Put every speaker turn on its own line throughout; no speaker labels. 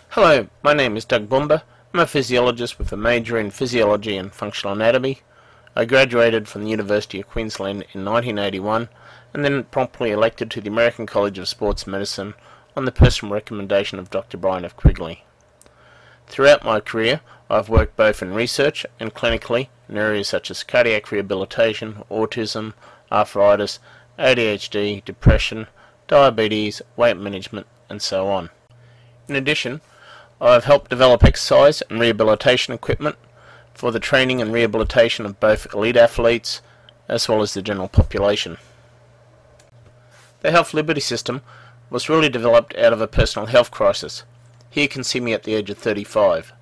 Hello, my name is Doug Boomba. I'm a physiologist with a major in physiology and functional anatomy. I graduated from the University of Queensland in 1981 and then promptly elected to the American College of Sports Medicine on the personal recommendation of Dr. Brian F. Quigley. Throughout my career, I've worked both in research and clinically in areas such as cardiac rehabilitation, autism, arthritis, ADHD, depression, diabetes, weight management, and so on. In addition, I've helped develop exercise and rehabilitation equipment for the training and rehabilitation of both elite athletes as well as the general population. The Health Liberty System was really developed out of a personal health crisis. Here you can see me at the age of 35.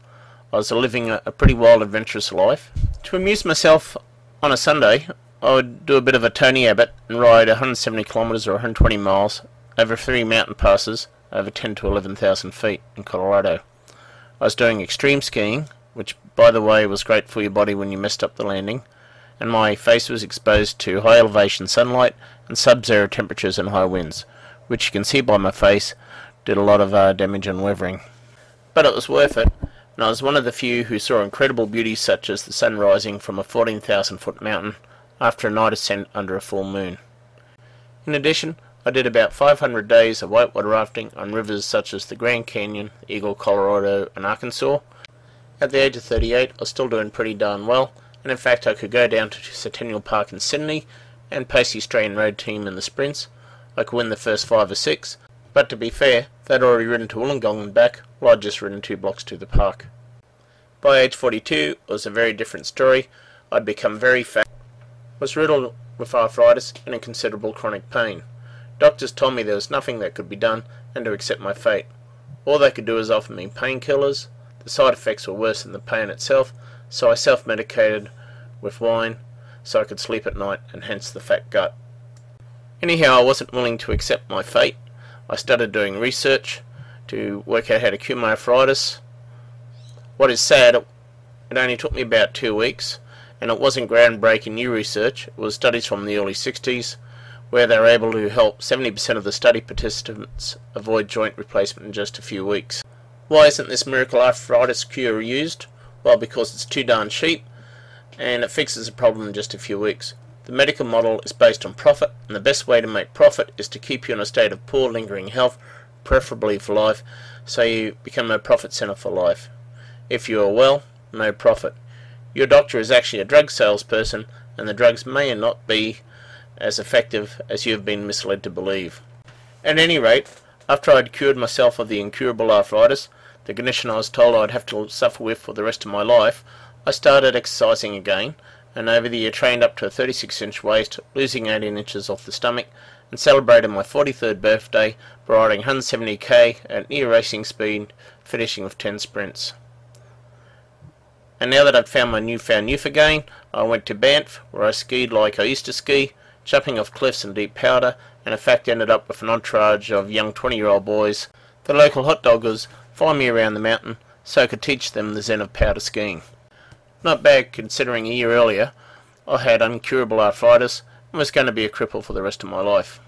I was living a pretty wild, adventurous life. To amuse myself on a Sunday, I would do a bit of a Tony Abbott and ride 170 kilometers or 120 miles over 3 mountain passes over 10 to 11,000 feet in Colorado. I was doing extreme skiing, which by the way was great for your body when you messed up the landing, and my face was exposed to high elevation sunlight and sub-zero temperatures and high winds, which you can see by my face did a lot of damage and weathering. But it was worth it, and I was one of the few who saw incredible beauties such as the sun rising from a 14,000 foot mountain after a night ascent under a full moon. In addition, I did about 500 days of whitewater rafting on rivers such as the Grand Canyon, Eagle, Colorado and Arkansas. At the age of 38 I was still doing pretty darn well, and in fact I could go down to Centennial Park in Sydney and pace the Australian road team in the sprints. I could win the first 5 or 6, but to be fair, they'd already ridden to Wollongong and back while I'd just ridden 2 blocks to the park. By age 42 it was a very different story. I'd become very fat, was riddled with arthritis and in considerable chronic pain. Doctors told me there was nothing that could be done and to accept my fate. All they could do was offer me painkillers. The side effects were worse than the pain itself, so I self-medicated with wine so I could sleep at night, and hence the fat gut. Anyhow, I wasn't willing to accept my fate. I started doing research to work out how to cure my arthritis. What is sad, it only took me about 2 weeks, and it wasn't groundbreaking new research. It was studies from the early 60s, where they were able to help 70% of the study participants avoid joint replacement in just a few weeks. Why isn't this miracle arthritis cure used? Well, because it's too darn cheap, and it fixes the problem in just a few weeks. The medical model is based on profit, and the best way to make profit is to keep you in a state of poor lingering health, preferably for life, so you become a profit center for life. If you are well, no profit. Your doctor is actually a drug salesperson, and the drugs may not be as effective as you have been misled to believe. At any rate, after I had cured myself of the incurable arthritis, the condition I was told I'd have to suffer with for the rest of my life, I started exercising again, and over the year trained up to a 36-inch waist, losing 18 inches off the stomach, and celebrated my 43rd birthday by riding 170k at near racing speed, finishing with 10 sprints. And now that I'd found my newfound youth again, I went to Banff, where I skied like I used to ski, jumping off cliffs in deep powder, and in fact ended up with an entourage of young 20-year-old boys. The local hot doggers followed me around the mountain so I could teach them the zen of powder skiing. Not bad considering a year earlier I had incurable arthritis and was going to be a cripple for the rest of my life.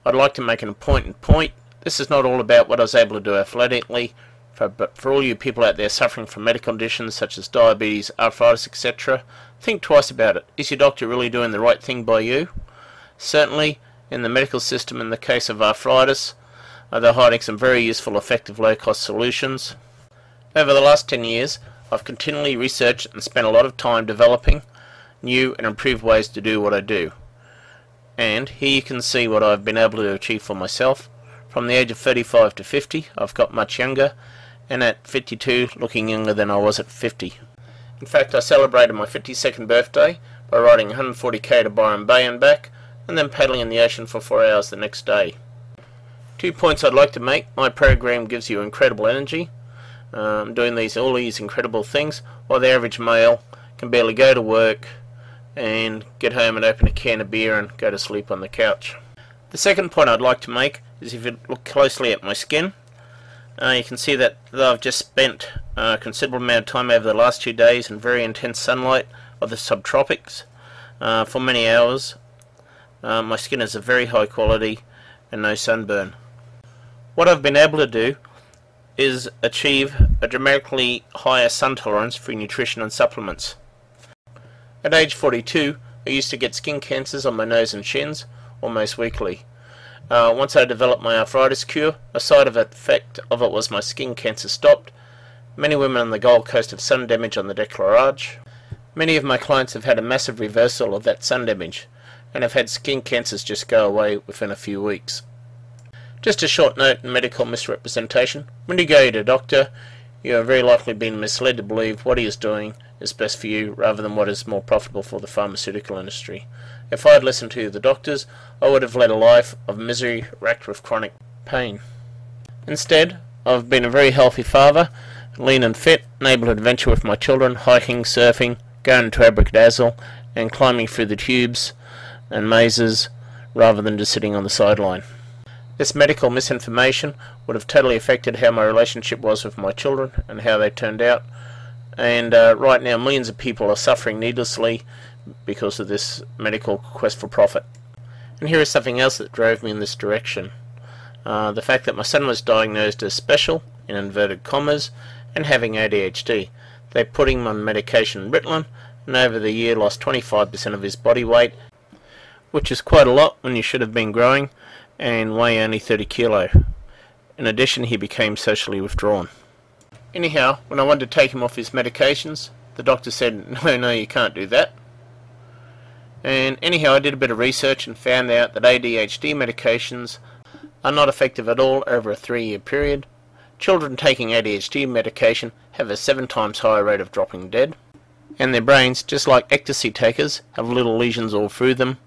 I'd like to make an important point. This is not all about what I was able to do athletically, but for all you people out there suffering from medical conditions such as diabetes, arthritis, etc., think twice about it. Is your doctor really doing the right thing by you? Certainly, in the medical system, in the case of arthritis, they're hiding some very useful, effective, low-cost solutions. Over the last 10 years, I've continually researched and spent a lot of time developing new and improved ways to do what I do. And here you can see what I've been able to achieve for myself. From the age of 35 to 50, I've got much younger, and at 52, looking younger than I was at 50. In fact, I celebrated my 52nd birthday by riding 140k to Byron Bay and back, and then paddling in the ocean for 4 hours the next day. 2 points I'd like to make. My program gives you incredible energy. Doing all these incredible things, while the average male can barely go to work and get home and open a can of beer and go to sleep on the couch. The second point I'd like to make is if you look closely at my skin, you can see that I've just spent a considerable amount of time over the last 2 days in very intense sunlight of the subtropics for many hours. my skin is of very high quality and no sunburn. What I've been able to do is achieve a dramatically higher sun tolerance through nutrition and supplements. At age 42, I used to get skin cancers on my nose and shins almost weekly. Once I developed my arthritis cure, a side effect of it was my skin cancer stopped. Many women on the Gold Coast have sun damage on the décolletage. Many of my clients have had a massive reversal of that sun damage and have had skin cancers just go away within a few weeks. Just a short note in medical misrepresentation. When you go to a doctor, you are very likely being misled to believe what he is doing is best for you rather than what is more profitable for the pharmaceutical industry. If I had listened to the doctors, I would have led a life of misery racked with chronic pain. Instead, I've been a very healthy father, lean and fit, and able to adventure with my children, hiking, surfing, going to Abracadazzle, and climbing through the tubes and mazes rather than just sitting on the sideline. This medical misinformation would have totally affected how my relationship was with my children and how they turned out. And right now millions of people are suffering needlessly because of this medical quest for profit. And here is something else that drove me in this direction. The fact that my son was diagnosed as special, in inverted commas, and having ADHD. They put him on medication Ritalin, and over the year lost 25% of his body weight, which is quite a lot when you should have been growing and weigh only 30 kilo. In addition, he became socially withdrawn. Anyhow, when I wanted to take him off his medications, the doctor said, no, you can't do that. And anyhow, I did a bit of research and found out that ADHD medications are not effective at all over a 3-year period. Children taking ADHD medication have a 7 times higher rate of dropping dead. And their brains, just like ecstasy takers, have little lesions all through them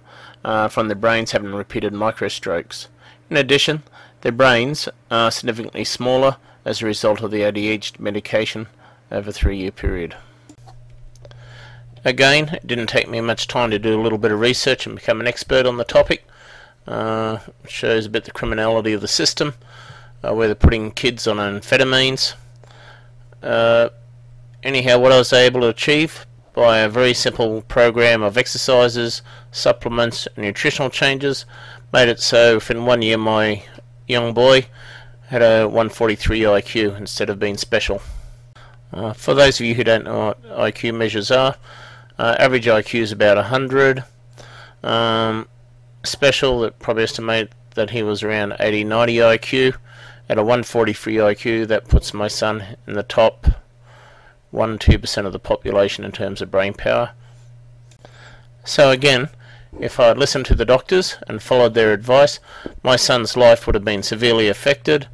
from their brains having repeated microstrokes. In addition, their brains are significantly smaller as a result of the ADHD medication over a 3-year period. Again, it didn't take me much time to do a little bit of research and become an expert on the topic. It shows a bit the criminality of the system, where they're putting kids on amphetamines. Anyhow, what I was able to achieve by a very simple program of exercises, supplements and nutritional changes made it so within 1 year my young boy had a 143 IQ instead of being special. For those of you who don't know what IQ measures are, average IQ is about 100. Special, that probably estimate that he was around 80-90 IQ. At a 143 IQ, that puts my son in the top 1-2% of the population in terms of brain power. So again, if I had listened to the doctors and followed their advice, my son's life would have been severely affected.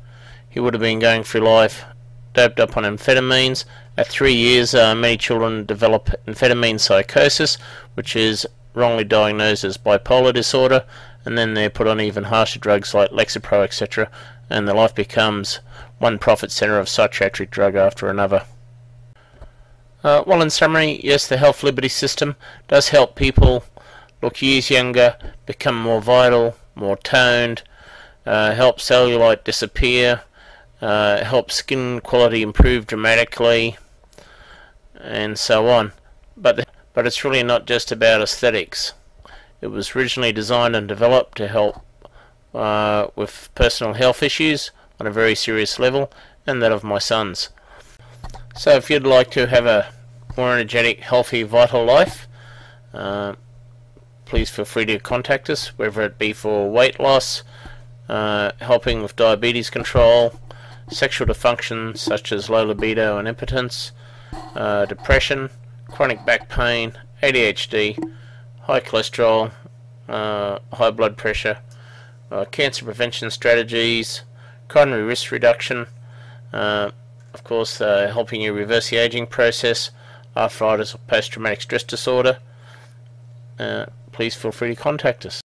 He would have been going through life doped up on amphetamines. At 3 years, many children develop amphetamine psychosis, which is wrongly diagnosed as bipolar disorder, and then they're put on even harsher drugs like Lexapro, etc., and their life becomes one profit centre of psychiatric drug after another. Well, in summary, yes, the Health Liberty system does help people look years younger, become more vital, more toned, help cellulite disappear, help skin quality improve dramatically, and so on. But it's really not just about aesthetics. It was originally designed and developed to help with personal health issues on a very serious level, and that of my sons. So if you'd like to have a more energetic, healthy, vital life, please feel free to contact us, whether it be for weight loss, helping with diabetes control, sexual dysfunction such as low libido and impotence, depression, chronic back pain, ADHD, high cholesterol, high blood pressure, cancer prevention strategies, coronary risk reduction, of course helping you reverse the aging process, arthritis or post-traumatic stress disorder. Please feel free to contact us.